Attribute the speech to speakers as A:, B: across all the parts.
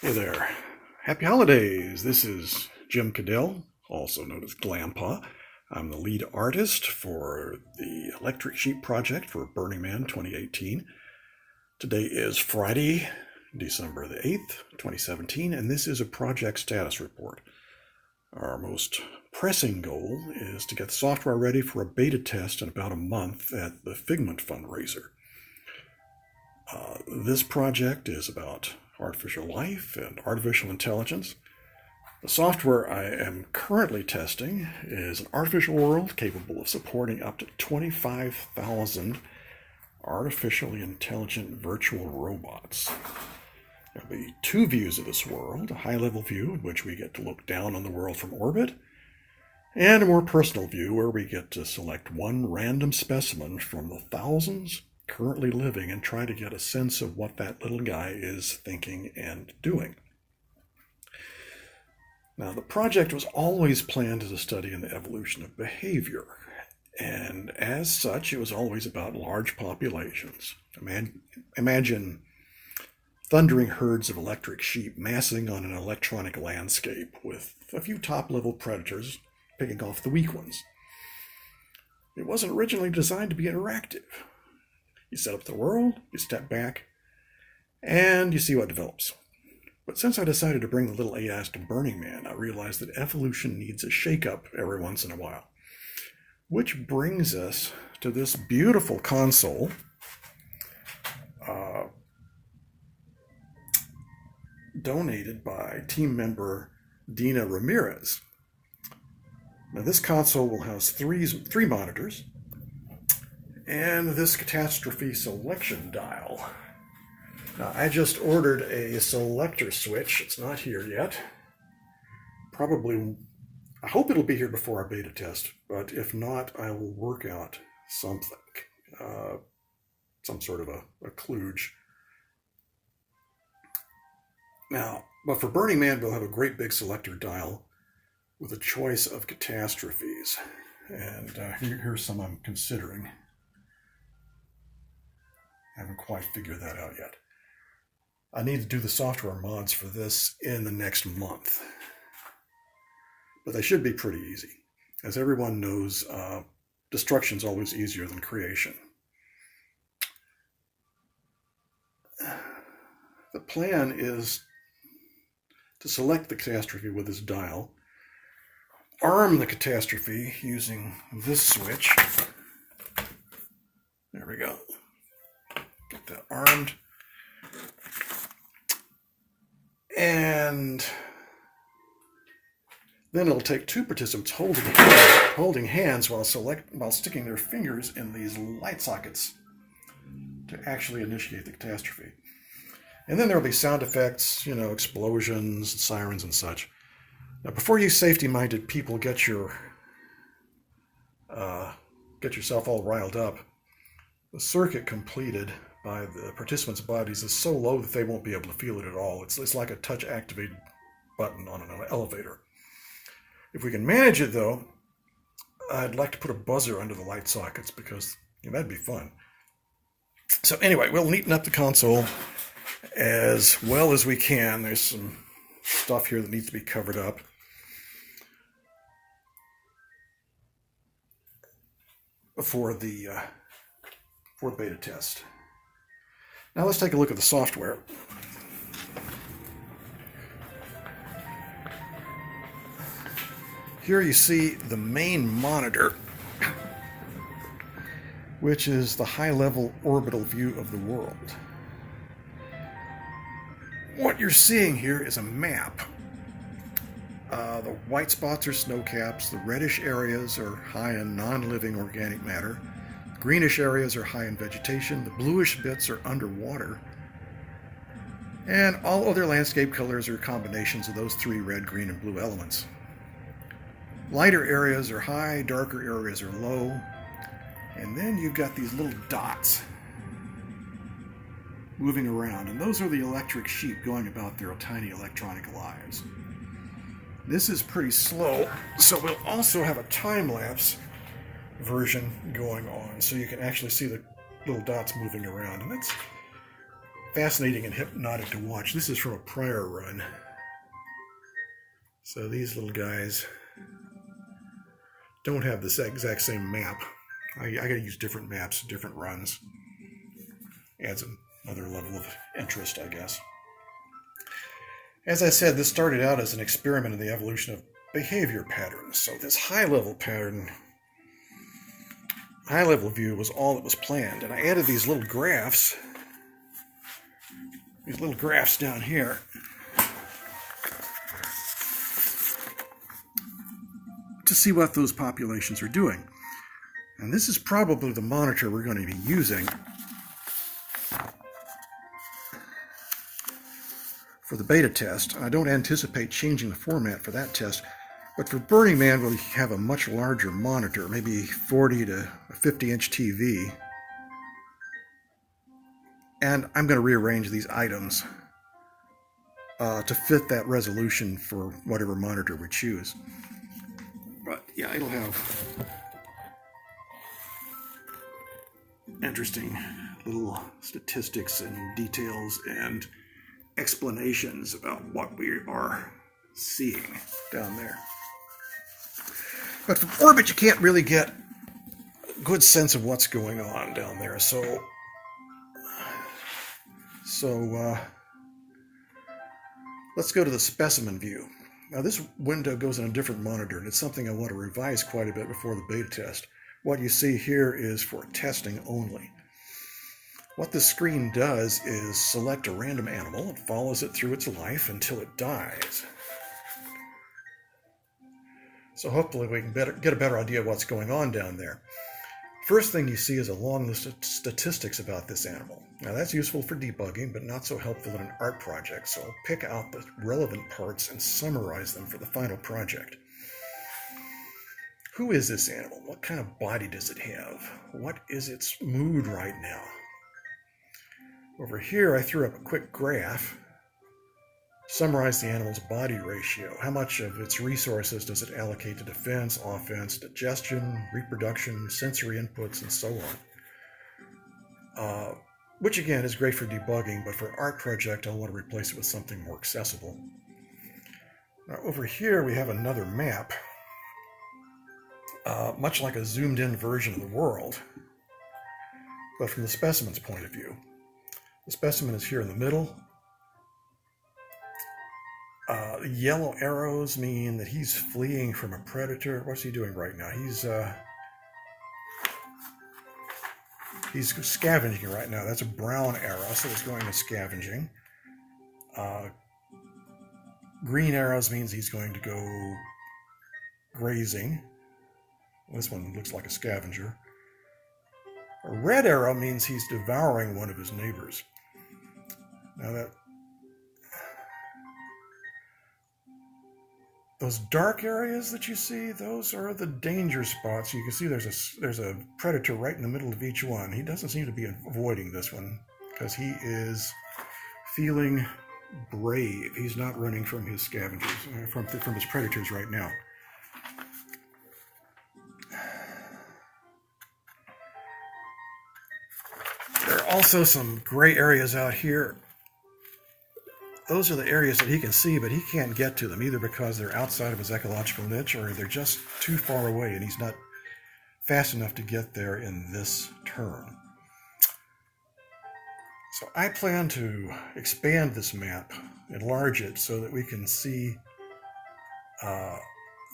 A: Hey there. Happy holidays. This is Jim Cadell, also known as Glampa. I'm the lead artist for the Electric Sheep project for Burning Man 2018. Today is Friday, December the 8th, 2017, and this is a project status report. Our most pressing goal is to get the software ready for a beta test in about a month at the Figment fundraiser. This project is about artificial life and artificial intelligence. The software I am currently testing is an artificial world capable of supporting up to 25,000 artificially intelligent virtual robots. There'll be two views of this world, a high-level view in which we get to look down on the world from orbit, and a more personal view where we get to select one random specimen from the thousands currently living and try to get a sense of what that little guy is thinking and doing. Now, the project was always planned as a study in the evolution of behavior, and as such, it was always about large populations. Imagine thundering herds of electric sheep massing on an electronic landscape with a few top-level predators picking off the weak ones. It wasn't originally designed to be interactive. You set up the world, you step back, and you see what develops. But since I decided to bring the little AIs to Burning Man, I realized that evolution needs a shake-up every once in a while. Which brings us to this beautiful console. Donated by team member Dina Ramirez. Now this console will house three monitors, and this catastrophe selection dial. Now, I just ordered a selector switch. It's not here yet. I hope it'll be here before our beta test, but if not, I will work out something. Some sort of a kludge. Now, but for Burning Man, we'll have a great big selector dial with a choice of catastrophes. And here's some I'm considering. I haven't quite figured that out yet. I need to do the software mods for this in the next month. But they should be pretty easy. As everyone knows, destruction is always easier than creation. The plan is to select the catastrophe with this dial, arm the catastrophe using this switch. There we go. Get that armed. And then it'll take two participants holding hands while sticking their fingers in these light sockets to actually initiate the catastrophe. And then there'll be sound effects, explosions, sirens, and such. Now, before you safety-minded people get yourself all riled up, the circuit completed by the participants' bodies is so low that they won't be able to feel it at all. It's like a touch-activated button on an elevator. If we can manage it, though, I'd like to put a buzzer under the light sockets because that'd be fun. So anyway, we'll neaten up the console as well as we can. There's some stuff here that needs to be covered up. For the beta test. Now let's take a look at the software. Here you see the main monitor, which is the high-level orbital view of the world. What you're seeing here is a map. The white spots are snow caps, the reddish areas are high in non-living organic matter, the greenish areas are high in vegetation, the bluish bits are underwater, and all other landscape colors are combinations of those three red, green, and blue elements. Lighter areas are high, darker areas are low, and then you've got these little dots moving around, and those are the electric sheep going about their tiny electronic lives. This is pretty slow, so we'll also have a time-lapse version going on, so you can actually see the little dots moving around, and fascinating and hypnotic to watch. This is from a prior run. So these little guys don't have the exact same map. I got to use different maps, different runs. Adds another level of interest, I guess. As I said, this started out as an experiment in the evolution of behavior patterns. So this high-level pattern, high-level view was all that was planned. And I added these little graphs down here. To see what those populations are doing. And this is probably the monitor we're going to be using for the beta test. I don't anticipate changing the format for that test, but for Burning Man we'll have a much larger monitor, maybe 40 to a 50-inch TV. And I'm going to rearrange these items to fit that resolution for whatever monitor we choose. But yeah, it'll have interesting little statistics and details and explanations about what we are seeing down there. But from orbit, you can't really get a good sense of what's going on down there. So let's go to the specimen view. Now this window goes on a different monitor, and it's something I want to revise quite a bit before the beta test. What you see here is for testing only. What this screen does is select a random animal and follows it through its life until it dies. So hopefully we can get a better idea of what's going on down there. First thing you see is a long list of statistics about this animal. Now that's useful for debugging, but not so helpful in an art project, so I'll pick out the relevant parts and summarize them for the final project. Who is this animal? What kind of body does it have? What is its mood right now? Over here I threw up a quick graph. Summarize the animal's body ratio. How much of its resources does it allocate to defense, offense, digestion, reproduction, sensory inputs, and so on. Which again is great for debugging, but for an art project I'll want to replace it with something more accessible. Now over here we have another map, much like a zoomed in version of the world, but from the specimen's point of view. The specimen is here in the middle. Yellow arrows mean that he's fleeing from a predator. What's he doing right now? He's scavenging right now. That's a brown arrow, so he's going to scavenging. Green arrows means he's going to go grazing. This one looks like a scavenger. A red arrow means he's devouring one of his neighbors. Now those dark areas that you see, those are the danger spots. You can see there's a predator right in the middle of each one. He doesn't seem to be avoiding this one because he is feeling brave. He's not running from his scavengers, from his predators right now. There are also some gray areas out here. Those are the areas that he can see, but he can't get to them, either because they're outside of his ecological niche or they're just too far away and he's not fast enough to get there in this turn. So I plan to expand this map, enlarge it so that we can see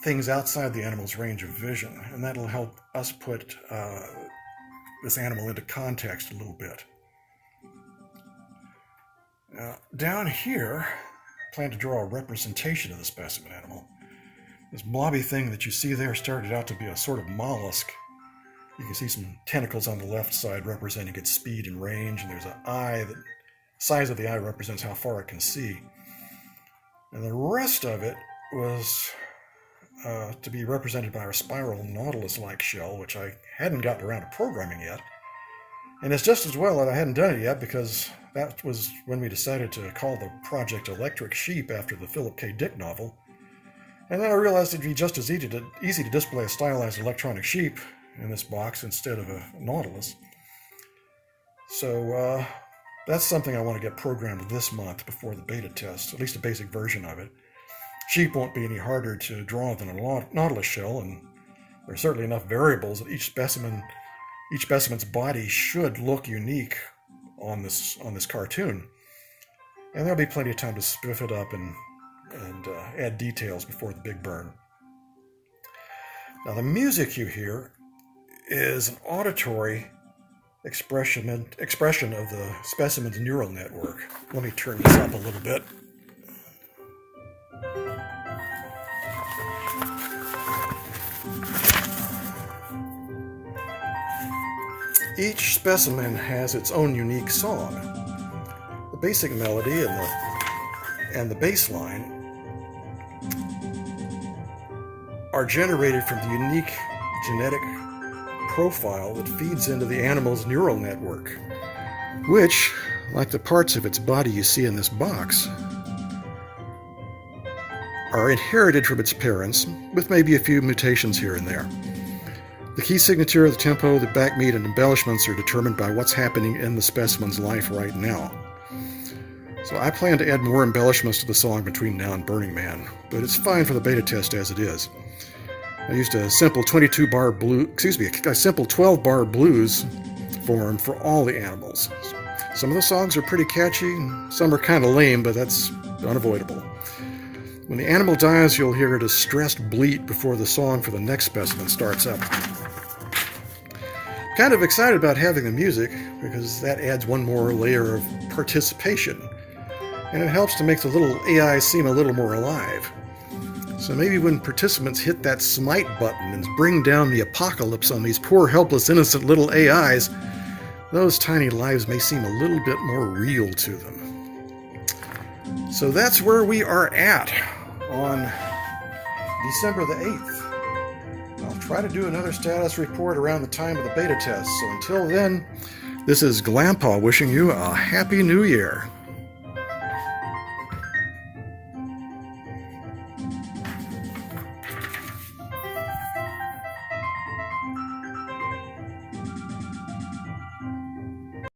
A: things outside the animal's range of vision, and that'll help us put this animal into context a little bit. Down here, I plan to draw a representation of the specimen animal. This blobby thing that you see there started out to be a sort of mollusk. You can see some tentacles on the left side representing its speed and range, and there's an eye. The size of the eye represents how far it can see. And the rest of it was to be represented by our spiral nautilus-like shell, which I hadn't gotten around to programming yet. And it's just as well that I hadn't done it yet, because that was when we decided to call the project Electric Sheep after the Philip K. Dick novel. And then I realized it'd be just as easy to display a stylized electronic sheep in this box instead of a nautilus. So That's something I want to get programmed this month before the beta test, at least a basic version of it. Sheep won't be any harder to draw than a nautilus shell, and there's certainly enough variables that each specimen's body should look unique on this cartoon. And there'll be plenty of time to spiff it up and add details before the big burn. Now, the music you hear is an auditory expression of the specimen's neural network. Let me turn this up a little bit. Each specimen has its own unique song. The basic melody and the bass line are generated from the unique genetic profile that feeds into the animal's neural network, which, like the parts of its body you see in this box, are inherited from its parents, with maybe a few mutations here and there. The key signature, the tempo, the backbeat, and embellishments are determined by what's happening in the specimen's life right now. So I plan to add more embellishments to the song between now and Burning Man, but it's fine for the beta test as it is. I used a simple 12-bar blues form for all the animals. Some of the songs are pretty catchy, some are kind of lame, but that's unavoidable. When the animal dies, you'll hear a distressed bleat before the song for the next specimen starts up. Kind of excited about having the music, because that adds one more layer of participation, and it helps to make the little AI seem a little more alive. So maybe when participants hit that smite button and bring down the apocalypse on these poor, helpless, innocent little AIs, those tiny lives may seem a little bit more real to them. So that's where we are at on December the 8th. I'll try to do another status report around the time of the beta test. So until then, this is Glampaw wishing you a Happy New Year.